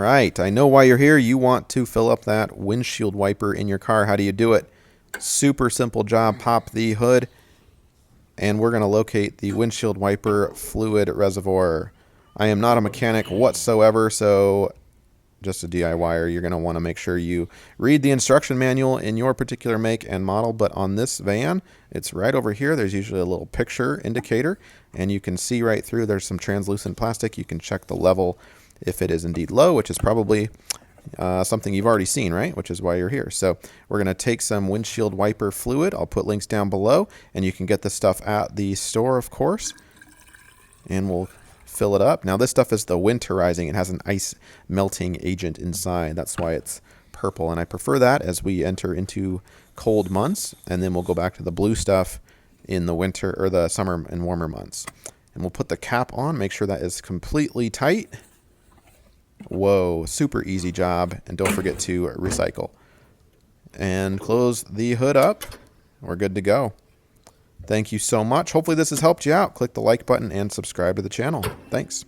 right, I know why you're here. You want to fill up that windshield wiper in your car. How do you do it? Super simple job. Pop the hood, and we're going to locate the windshield wiper fluid reservoir. I am not a mechanic whatsoever, so just a DIYer. You're going to want to make sure you read the instruction manual in your particular make and model, but on this van, it's right over here. There's usually a little picture indicator, and you can see right through. There's some translucent plastic. You can check the level if it is indeed low, which is probably something you've already seen, right? Which is why you're here. So we're going to take some windshield wiper fluid. I'll put links down below, and you can get this stuff at the store, of course, and we'll fill it up. Now this stuff is the winterizing. It has an ice melting agent inside. That's why it's purple, and I prefer that as we enter into cold months, and then we'll go back to the blue stuff in the winter or the summer and warmer months. And we'll put the cap on, make sure that is completely tight. Whoa, super easy job, and don't forget to recycle. And close the hood up. We're good to go. Thank you so much. Hopefully this has helped you out. Click the like button and subscribe to the channel. Thanks.